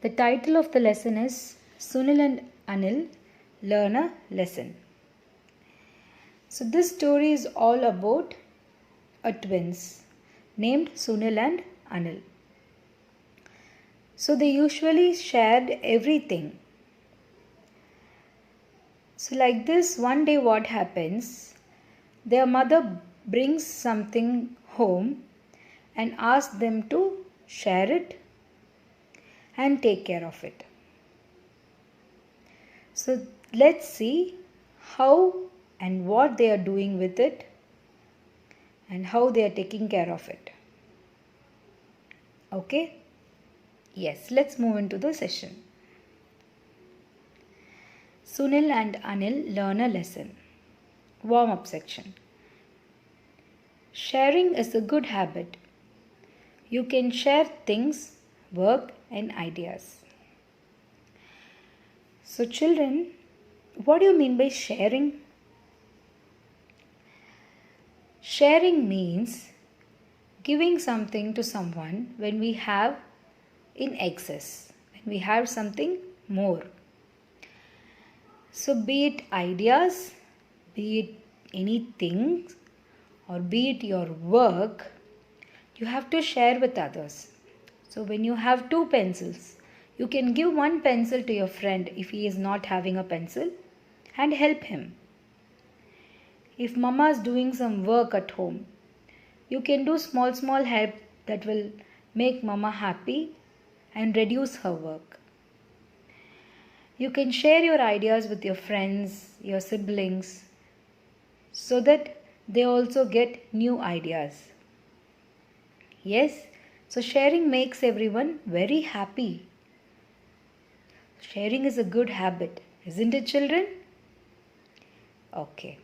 The title of the lesson is Sunil and Anil Learn a Lesson. So this story is all about a twins named Sunil and Anil. So they usually shared everything. So like this, one day what happens, their mother brings something home and asks them to share it and take care of it. So let's see how and what they are doing with it and how they are taking care of it. Okay? Yes, let's move into the session. Sunil and Anil learn a lesson. Warm-up section. Sharing is a good habit. You can share things, work and ideas. So children, what do you mean by sharing? Sharing means giving something to someone when we have in excess, when we have something more. So be it ideas, be it anything, or be it your work, you have to share with others. So when you have 2 pencils, you can give 1 pencil to your friend if he is not having a pencil and help him. If mama is doing some work at home, you can do small help that will make mama happy and reduce her work. You can share your ideas with your friends, your siblings, so that they also get new ideas. Yes, so sharing makes everyone very happy. Sharing is a good habit, isn't it, children? Okay,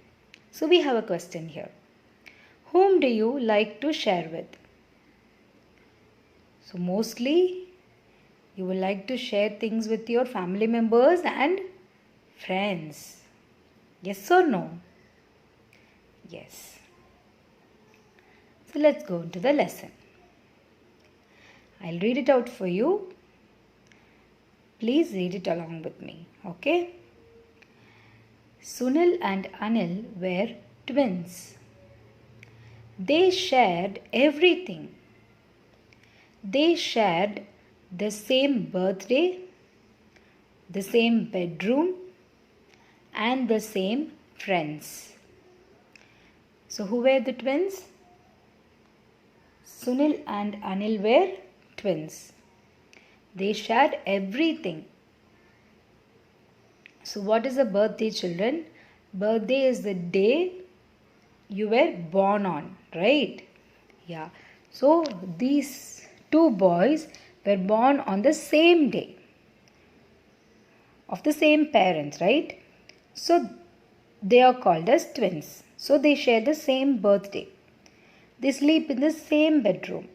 so we have a question here. Whom do you like to share with? So mostly you will like to share things with your family members and friends. Yes or no? Yes. So let's go into the lesson. I'll read it out for you. Please read it along with me. Okay? Sunil and Anil were twins. They shared everything. They shared the same birthday, the same bedroom, and the same friends. So who were the twins? Sunil and Anil were twins. They shared everything. So what is a birthday, children? Birthday is the day you were born on, right? Yeah. So these 2 boys were born on the same day of the same parents, right? So they are called as twins. So they share the same birthday. They sleep in the same bedroom.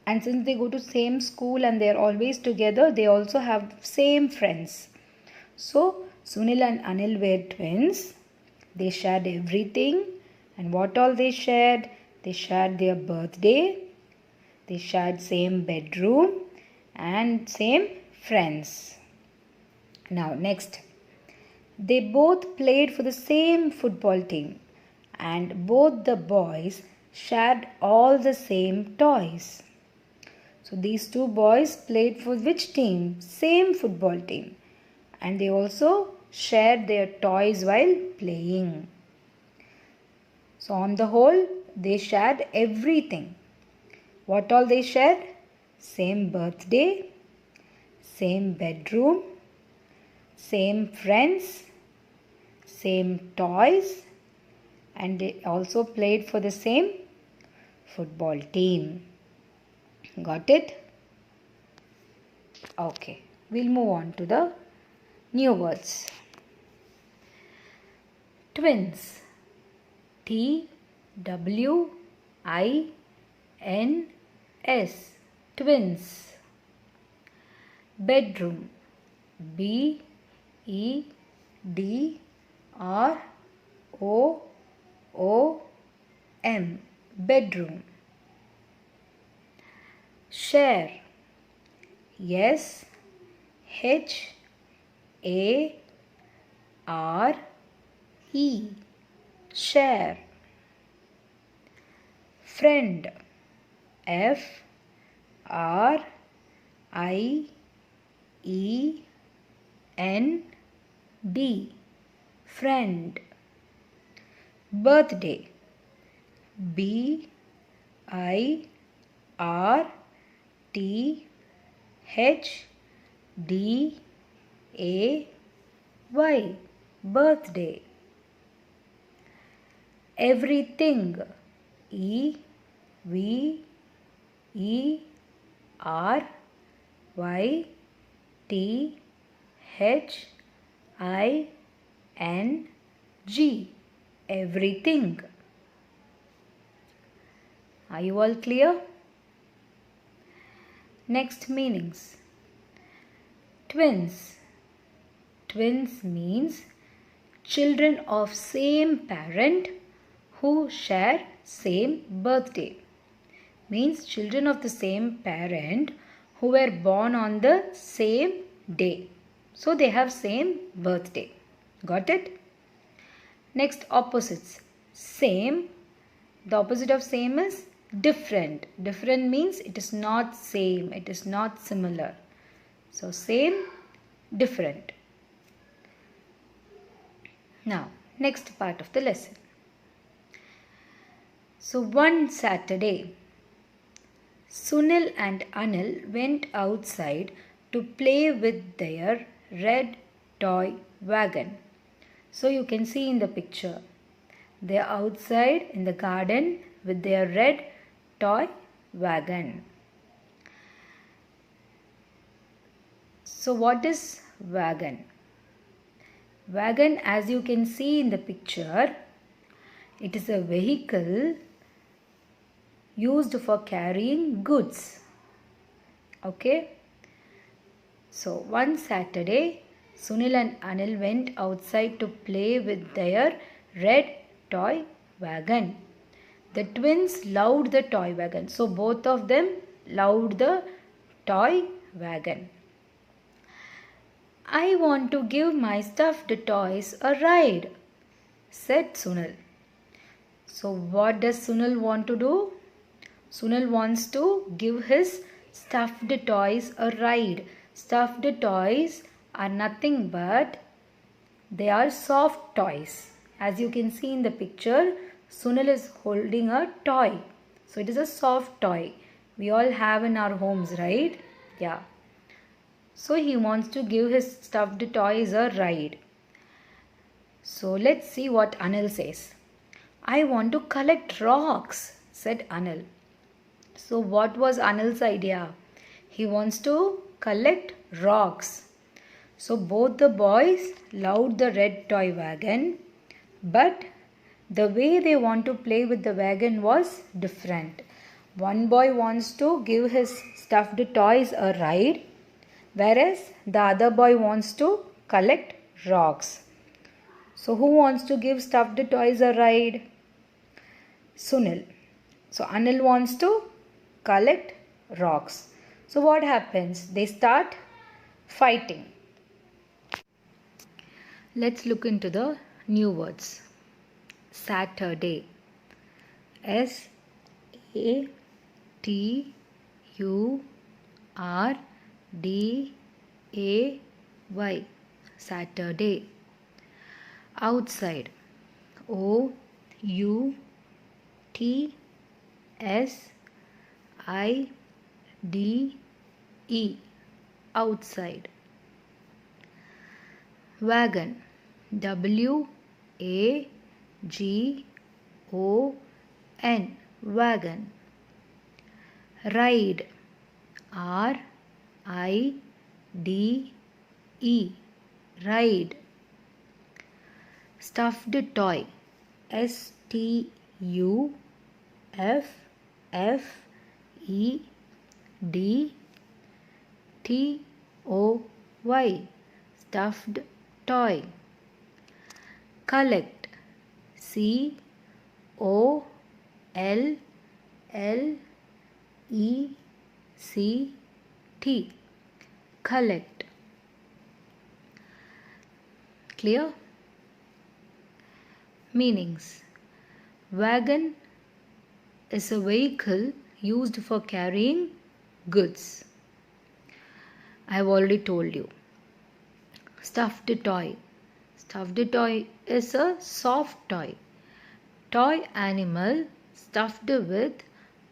And since they go to same school and they are always together, they also have same friends. So Sunil and Anil were twins. They shared everything. And what all they shared? They shared their birthday. They shared same bedroom and same friends. Now next. They both played for the same football team. And both the boys shared all the same toys. So these 2 boys played for which team? Same football team. And they also shared their toys while playing. So on the whole, they shared everything. What all they shared? Same birthday, same bedroom, same friends, same toys, and they also played for the same football team. Got it? Okay, we'll move on to the new words. Twins. T-W-I-N-S. Twins. Bedroom. B-E-D-R-O-O-M. Bedroom. Share. H-A-R-E, share. Friend, F-R-I-E-N-D, friend. Birthday, B-I-R-T-H-D-A-Y, birthday. Everything, E-V-E-R-Y-T-H-I-N-G, everything. Are you all clear? Next meanings. Twins. Twins means children of same parent who share same birthday. Means children of the same parent who were born on the same day. So they have same birthday. Got it? Next, opposites. Same. The opposite of same is different. Different means it is not same. It is not similar. So same, different. Now, next part of the lesson. So one Saturday, Sunil and Anil went outside to play with their red toy wagon. So you can see in the picture, they are outside in the garden with their red toy wagon. So what is wagon? Wagon, as you can see in the picture, it is a vehicle used for carrying goods. Okay. So one Saturday, Sunil and Anil went outside to play with their red toy wagon. The twins loved the toy wagon. So both of them loved the toy wagon. I want to give my stuffed toys a ride, said Sunil. So what does Sunil want to do? Sunil wants to give his stuffed toys a ride. Stuffed toys are nothing but they are soft toys. As you can see in the picture, Sunil is holding a toy. So it is a soft toy. We all have in our homes, right? Yeah. So he wants to give his stuffed toys a ride. So let's see what Anil says. I want to collect rocks, said Anil. So what was Anil's idea? He wants to collect rocks. So both the boys loved the red toy wagon, but the way they want to play with the wagon was different. One boy wants to give his stuffed toys a ride, whereas the other boy wants to collect rocks. So who wants to give stuffed toys a ride? Sunil. So Anil wants to collect rocks. So what happens? They start fighting. Let's look into the new words. Saturday. S-A-T-U-R-D-A-Y. Saturday. Outside. O-U-T-S-I-D-E. Outside. Wagon. W-A-G-O-N. Wagon. Ride. R-I-D-E. Ride. Stuffed toy. S-T-U-F-F-E-D-T-O-Y. Stuffed toy. Collect. C-O-L-L-E-C-T. Collect. Clear? Meanings. Wagon is a vehicle used for carrying goods. I have already told you. Stuffed toy. Stuffed toy is a soft toy. Toy animal stuffed with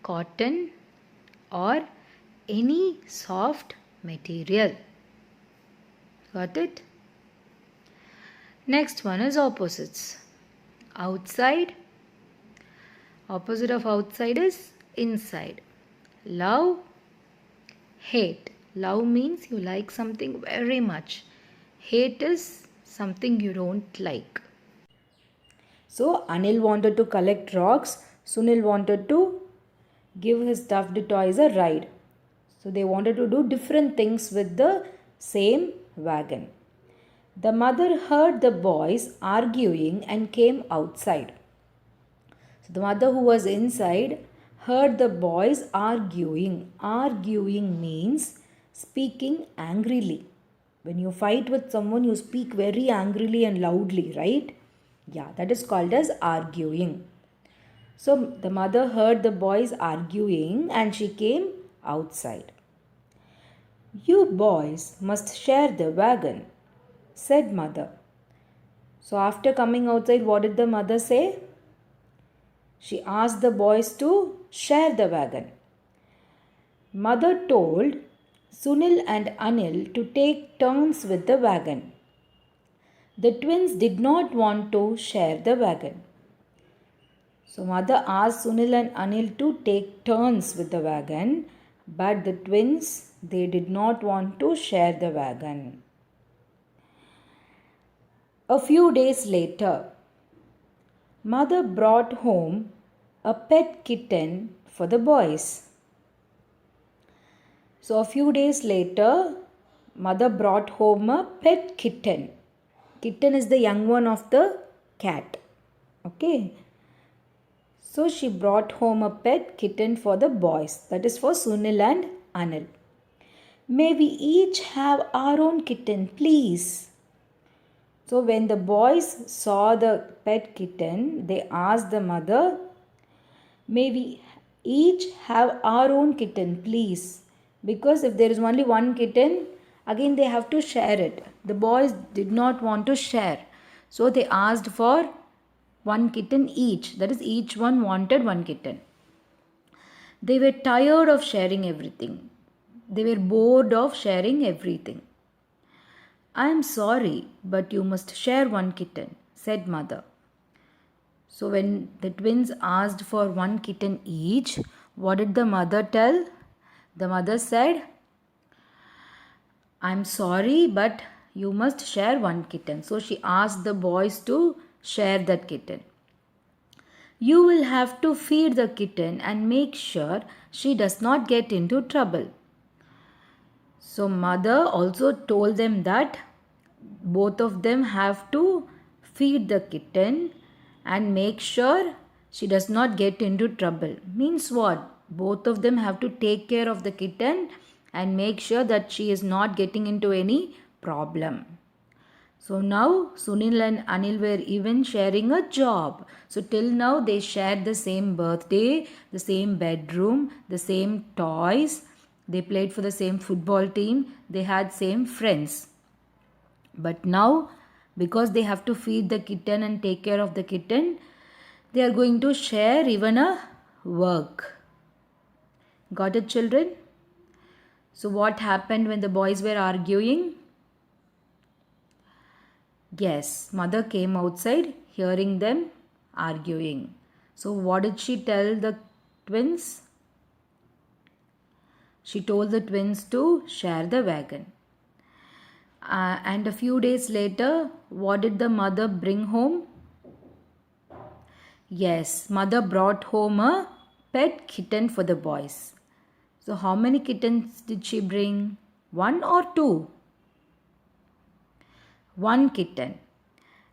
cotton or any soft material. Got it? Next one is opposites. Outside. Opposite of outside is inside. Love, hate. Love means you like something very much. Hate is something you don't like. So Anil wanted to collect rocks. Sunil wanted to give his stuffed toys a ride. So they wanted to do different things with the same wagon. The mother heard the boys arguing and came outside. So the mother, who was inside, heard the boys arguing. Arguing means speaking angrily. When you fight with someone, you speak very angrily and loudly, right? Yeah, that is called as arguing. So the mother heard the boys arguing and she came outside. You boys must share the wagon, said mother. So after coming outside, what did the mother say? She asked the boys to share the wagon. Mother told Sunil and Anil to take turns with the wagon. The twins did not want to share the wagon. So mother asked Sunil and Anil to take turns with the wagon, but the twins, they did not want to share the wagon. A few days later, mother brought home a pet kitten for the boys. So a few days later, mother brought home a pet kitten. Kitten is the young one of the cat. Okay. So she brought home a pet kitten for the boys. That is for Sunil and Anil. May we each have our own kitten, please. So when the boys saw the pet kitten, they asked the mother, may we each have our own kitten, please. Because if there is only one kitten, again they have to share it. The boys did not want to share. So they asked for one kitten each. That is, each one wanted one kitten. They were tired of sharing everything. They were bored of sharing everything. I am sorry, but you must share one kitten, said mother. So when the twins asked for one kitten each, what did the mother tell? The mother said, I am sorry, but you must share one kitten. So she asked the boys to share that kitten. You will have to feed the kitten and make sure she does not get into trouble. So mother also told them that both of them have to feed the kitten and make sure she does not get into trouble. Means what? Both of them have to take care of the kitten and make sure that she is not getting into any problem. So now Sunil and Anil were even sharing a job. So till now they shared the same birthday, the same bedroom, the same toys. They played for the same football team. They had same friends. But now, because they have to feed the kitten and take care of the kitten, they are going to share even a work. Got it, children? So what happened when the boys were arguing? Yes, mother came outside hearing them arguing. So what did she tell the twins? She told the twins to share the wagon. And a few days later, what did the mother bring home? Yes, mother brought home a pet kitten for the boys. So how many kittens did she bring? One or two? One kitten.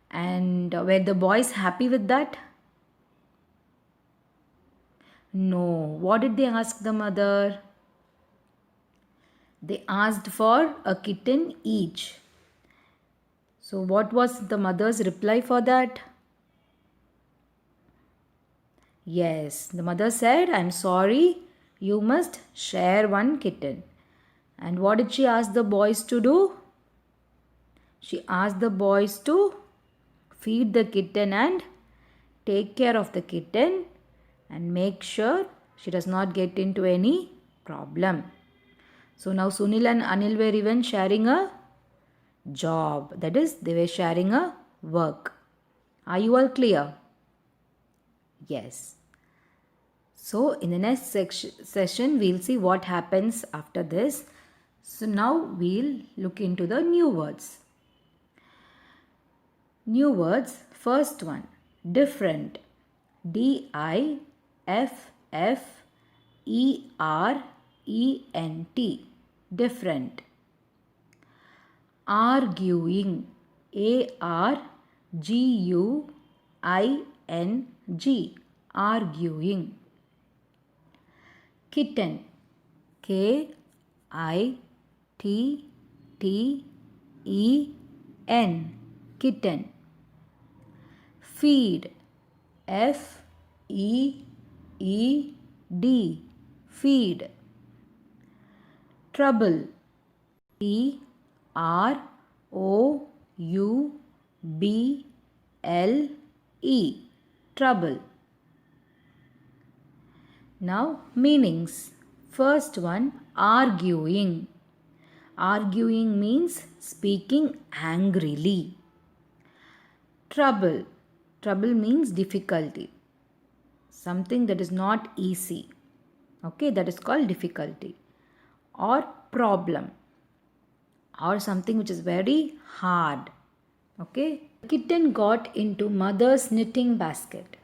And were the boys happy with that? No. What did they ask the mother? They asked for a kitten each. So what was the mother's reply for that? Yes, the mother said, I'm sorry, you must share one kitten. And what did she ask the boys to do? She asked the boys to feed the kitten and take care of the kitten and make sure she does not get into any problem. So now Sunil and Anil were even sharing a job. That is, they were sharing a work. Are you all clear? Yes. So in the next session, we'll see what happens after this. So now we'll look into the new words. New words. First one, different. DIFFERENT. Different. Arguing. ARGUING. Arguing. Kitten. KITTEN. Kitten. Feed. FEED. Feed. Trouble. TROUBLE. Trouble. Now meanings. First one, arguing. Arguing means speaking angrily. Trouble. Trouble means difficulty. Something that is not easy. Okay, that is called difficulty. Or problem. Or something which is very hard. Okay. The kitten got into mother's knitting basket.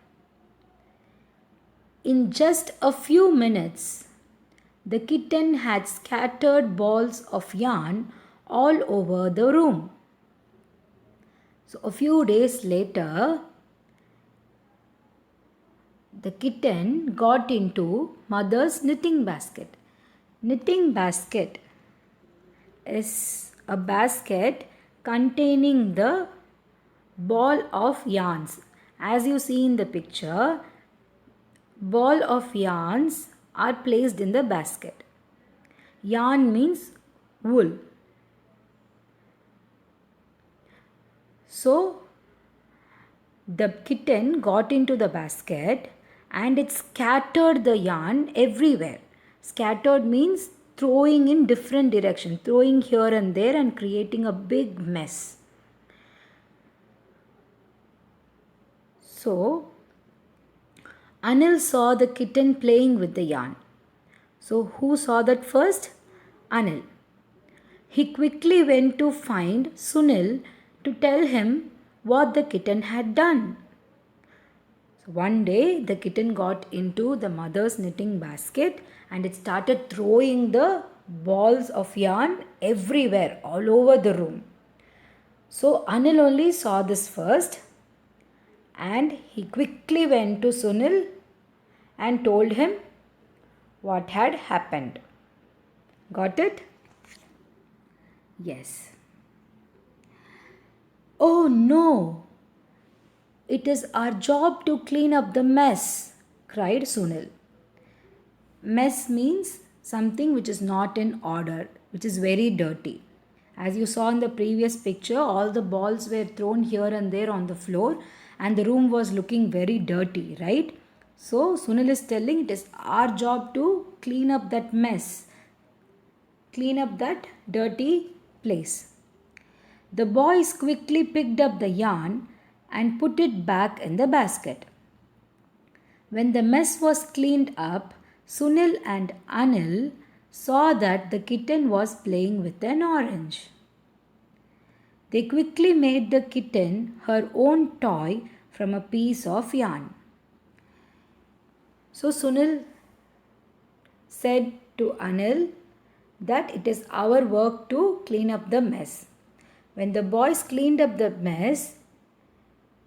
In just a few minutes, the kitten had scattered balls of yarn all over the room. So a few days later, the kitten got into mother's knitting basket. Knitting basket is a basket containing the ball of yarns. As you see in the picture, ball of yarns are placed in the basket. Yarn means wool. So the kitten got into the basket and it scattered the yarn everywhere. Scattered means throwing in different directions, throwing here and there and creating a big mess. So Anil saw the kitten playing with the yarn. So who saw that first? Anil. He quickly went to find Sunil to tell him what the kitten had done. So one day the kitten got into the mother's knitting basket and it started throwing the balls of yarn everywhere, all over the room. So Anil only saw this first and he quickly went to Sunil and told him what had happened. Got it? Yes. Oh no! It is our job to clean up the mess, cried Sunil. Mess means something which is not in order, which is very dirty. As you saw in the previous picture, all the balls were thrown here and there on the floor and the room was looking very dirty, right? So Sunil is telling it is our job to clean up that mess, clean up that dirty place. The boys quickly picked up the yarn and put it back in the basket. When the mess was cleaned up, Sunil and Anil saw that the kitten was playing with an orange. They quickly made the kitten her own toy from a piece of yarn. So Sunil said to Anil that it is our work to clean up the mess. When the boys cleaned up the mess,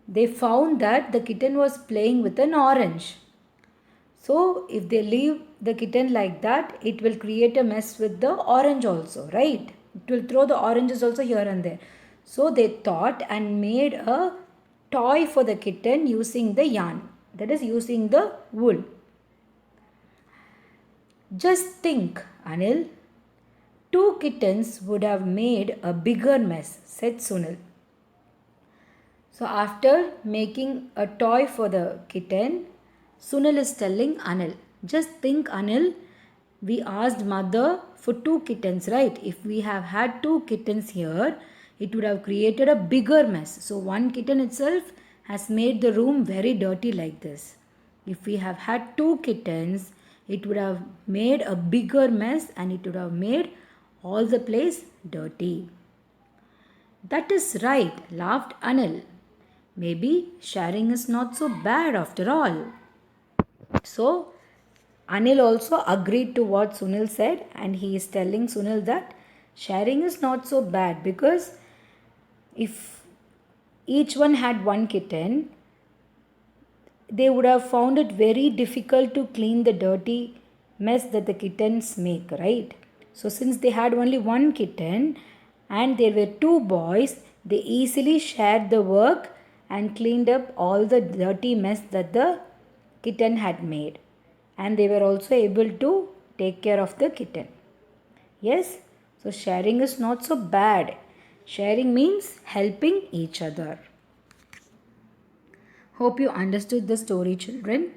they found that the kitten was playing with an orange. So if they leave the kitten like that, it will create a mess with the orange also, right? It will throw the oranges also here and there. So they thought and made a toy for the kitten using the yarn, that is, using the wool. Just think, Anil. 2 kittens would have made a bigger mess, said Sunil. So after making a toy for the kitten, Sunil is telling Anil, just think, Anil, we asked mother for 2 kittens, right? If we have had 2 kittens here, it would have created a bigger mess. So one kitten itself has made the room very dirty like this. If we have had 2 kittens, it would have made a bigger mess and it would have made all the place dirty. That is right, laughed Anil. Maybe sharing is not so bad after all. So, Anil also agreed to what Sunil said, and he is telling Sunil that sharing is not so bad, because if each one had 1 kitten, they would have found it very difficult to clean the dirty mess that the kittens make, right? So since they had only 1 kitten and there were 2 boys, they easily shared the work and cleaned up all the dirty mess that the kitten had made. And they were also able to take care of the kitten. Yes, so sharing is not so bad. Sharing means helping each other. Hope you understood the story, children.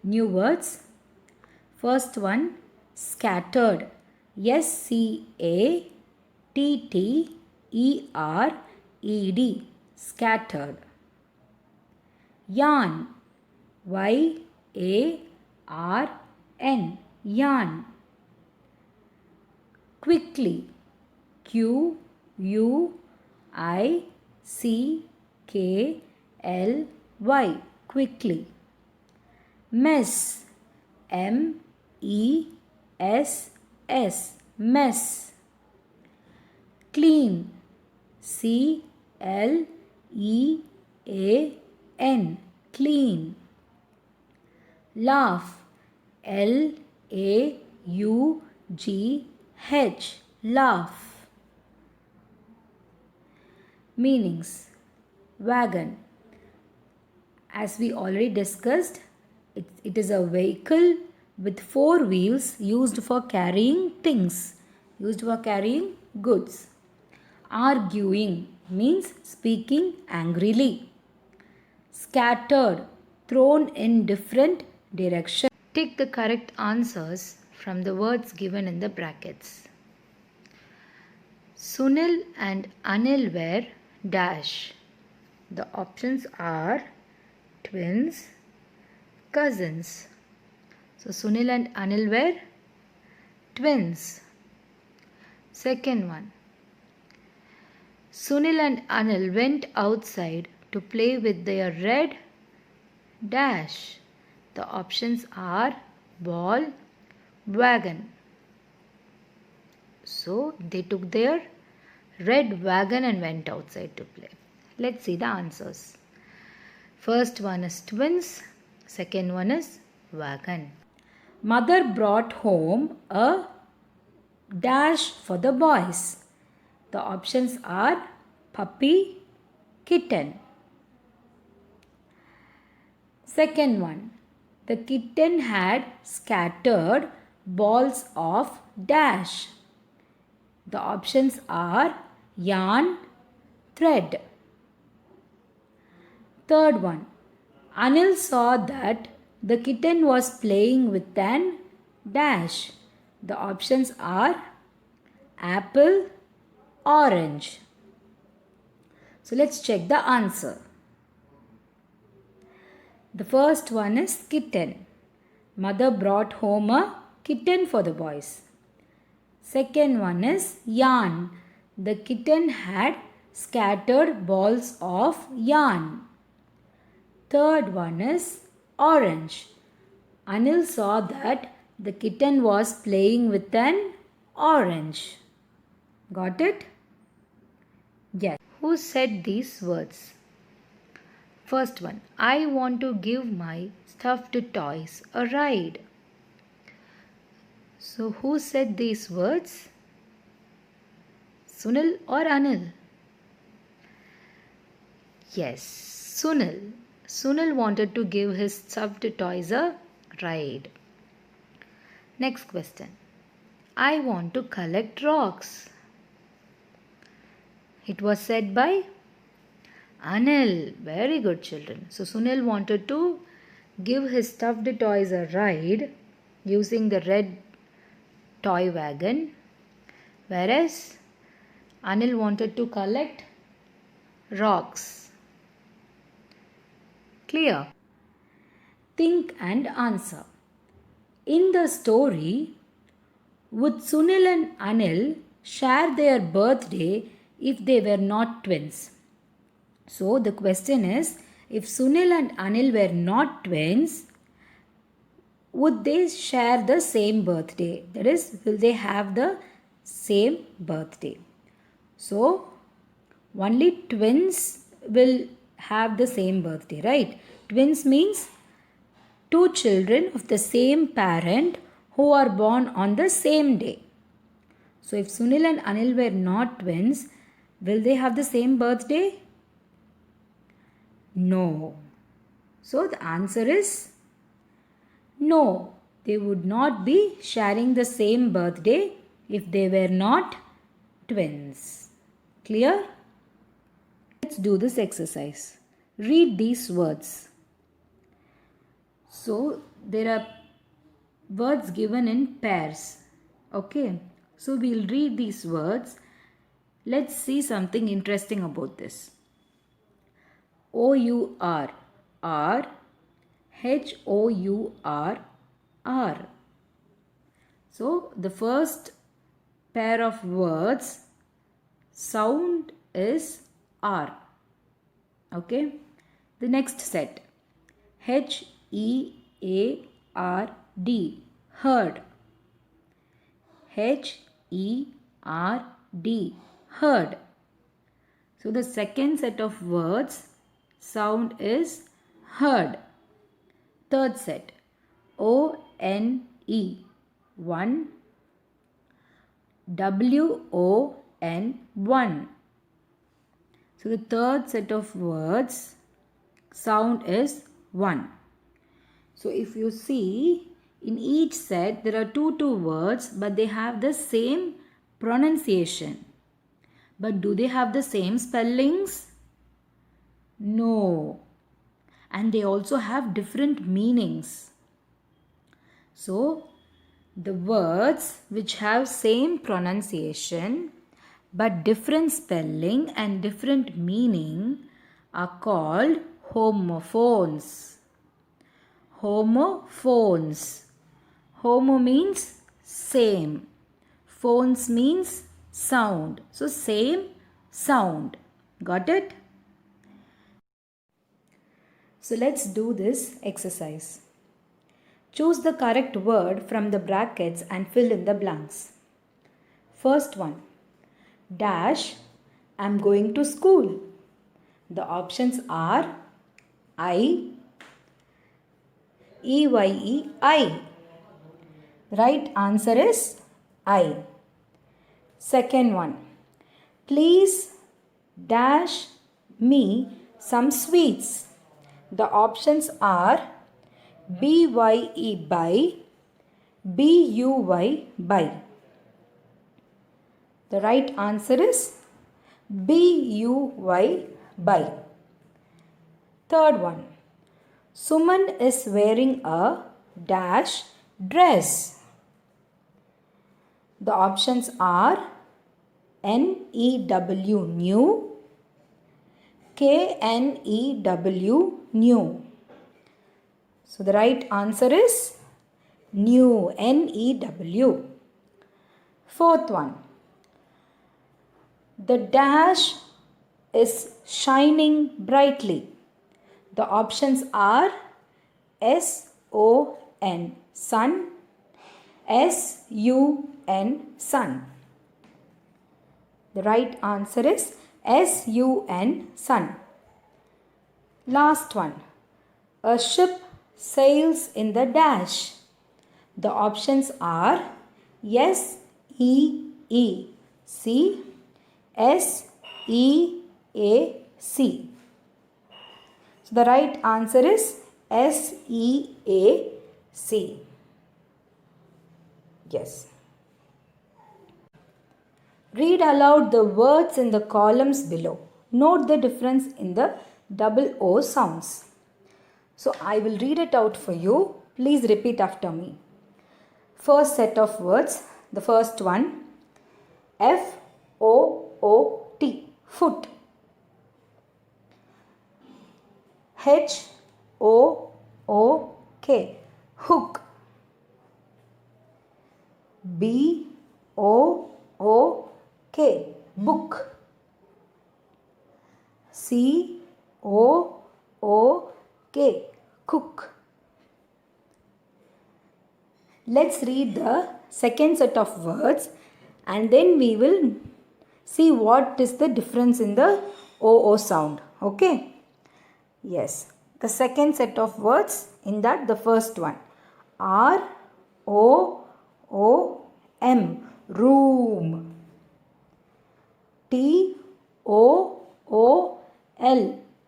New words. First one, scattered. SCATTERED. Scattered. Yarn. YARN. Yarn. Quickly. QUICKLY. Quickly. Mess. MESS. Mess. Clean. CLEAN. Clean. Laugh. LAUGH. Laugh. Meanings. Wagon. As we already discussed, it is a vehicle with 4 wheels used for carrying things, used for carrying goods. Arguing means speaking angrily. Scattered, thrown in different directions. Take the correct answers from the words given in the brackets. Sunil and Anil were dash. The options are twins, cousins. So Sunil and Anil were twins. Second one. Sunil and Anil went outside to play with their red dash. The options are ball, wagon. So they took their red wagon and went outside to play. Let's see the answers. First one is twins. Second one is wagon. Mother brought home a dash for the boys. The options are puppy, kitten. Second one. The kitten had scattered balls of dash. The options are yarn, thread. Third one. Anil saw that the kitten was playing with an dash. The options are apple, orange. So let's check the answer. The first one is kitten. Mother brought home a kitten for the boys. Second one is yarn. The kitten had scattered balls of yarn. Third one is orange. Anil saw that the kitten was playing with an orange. Got it? Yes. Who said these words? First one. I want to give my stuffed toys a ride. So who said these words? Sunil or Anil? Yes, Sunil. Sunil wanted to give his stuffed toys a ride. Next question. I want to collect rocks. It was said by Anil. Very good, children. So Sunil wanted to give his stuffed toys a ride using the red toy wagon, whereas Anil wanted to collect rocks. Clear? Think and answer. In the story, would Sunil and Anil share their birthday if they were not twins? So the question is, if Sunil and Anil were not twins, would they share the same birthday? That is, will they have the same birthday? So only twins will have the same birthday, right? Twins means two children of the same parent who are born on the same day. So if Sunil and Anil were not twins, will they have the same birthday? No. So the answer is no. They would not be sharing the same birthday if they were not twins. Clear? Let's do this exercise. Read these words. So there are words given in pairs. Okay. So we'll read these words. Let's see something interesting about this. O-U-R, R, H-O-U-R, R. So the first pair of words, sound is R. Okay. The next set, H-E-A-R-D, heard. H-E-R-D, heard. So the second set of words, sound is heard. Third set, O-N-E, one, W-O-N, one. So the third set of words, sound is one. So if you see, in each set there are two words, but they have the same pronunciation. But do they have the same spellings? No. And they also have different meanings. So the words which have same pronunciation but different spelling and different meaning are called homophones. Homophones. Homo means same. Phones means sound. So same sound. Got it? So let's do this exercise. Choose the correct word from the brackets and fill in the blanks. First one, dash, I'm going to school. The options are I, E-Y-E, I. The right answer is I. Second one, please dash me some sweets. The options are B-Y-E, buy, B-U-Y, buy. The right answer is B-U-Y, buy. Third one, Suman is wearing a dash dress. The options are N-E-W, new, K-N-E-W, new. So the right answer is new, N-E-W. Fourth one, the dash is shining brightly. The options are S-O-N, sun, S-U-N, sun. The right answer is S-U-N, sun. Last one, a ship sails in the dash. The options are S-E-E, sea, S-E-A-C. So the right answer is S-E-A-C. Yes. Read aloud the words in the columns below. Note the difference in the double O sounds. So I will read it out for you. Please repeat after me. First set of words. The first one. F-O-O-T. Foot. H-O-O-K. Hook. B-O-O-K. Book. C-O-O-K. Cook. Let's read the second set of words and then we will see what is the difference in the O-O sound. Okay? Yes. The second set of words, in that the first one. R-O-O-M. Room. T-O-O-L.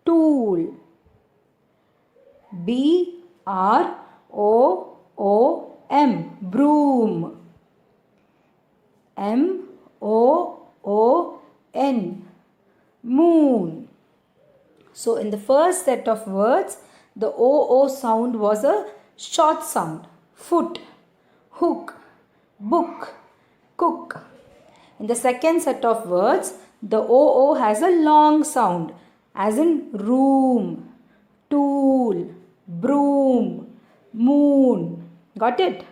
Tool. B-R-O-O-M. Broom. M-O-O-N. Moon. So in the first set of words, the O-O sound was a short sound. Foot, hook, book, cook. In the second set of words, the O-O has a long sound, as in room, tool, broom, moon. Got it?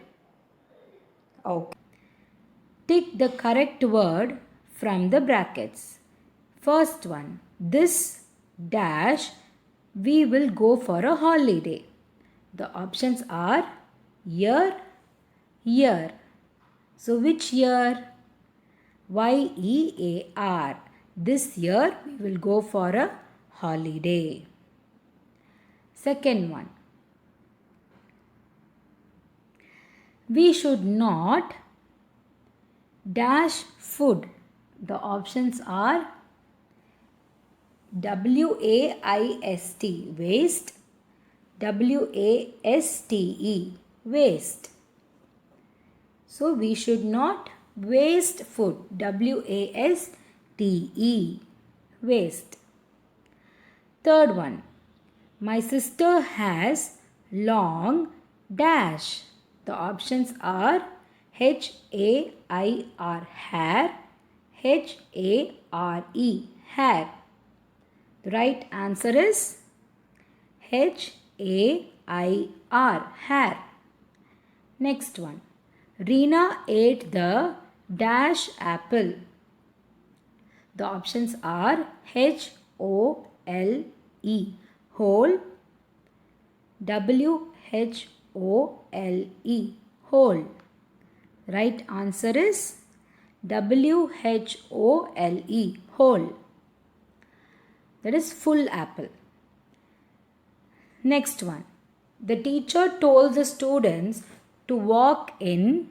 Okay. Tick the correct word from the brackets. First one, this dash, we will go for a holiday. The options are year, year. So which year? Y-E-A-R. This year we will go for a holiday. Second one. We should not dash food. The options are W-A-I-S-T, waste, W-A-S-T-E, waste. So we should not waste food, W-A-S-T-E, waste. Third one, my sister has long dash. The options are H-A-I-R, hair, H-A-R-E, hair. The right answer is H-A-I-R, hair. Next one. Reena ate the dash apple. The options are H-O-L-E, whole, W-H-O-L-E, whole. Right answer is W-H-O-L-E, whole. That is full apple. Next one. The teacher told the students to walk in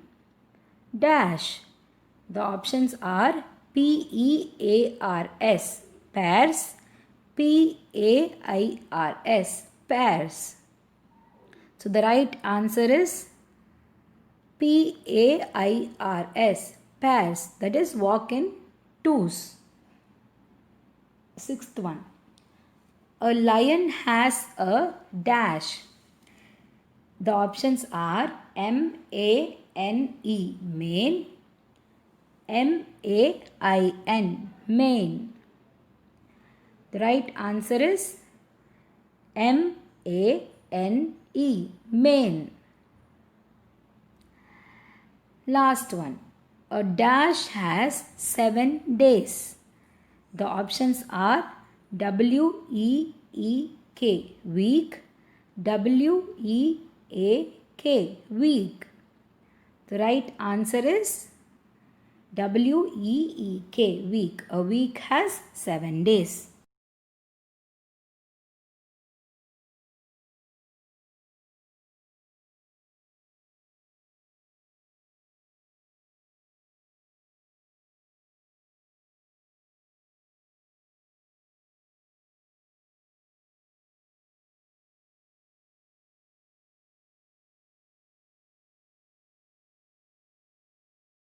dash. The options are P-E-A-R-S, pairs, P-A-I-R-S, pairs. So the right answer is P-A-I-R-S, pairs. That is walk in twos. Sixth one. A lion has a dash. The options are M-A-N-E, mane, M-A-I-N, mane. The right answer is M-A-N-E, mane. Last one. A dash has 7 days. The options are W-E-E-K, week, W-E-A-K, week. The right answer is W-E-E-K, week. A week has 7 days.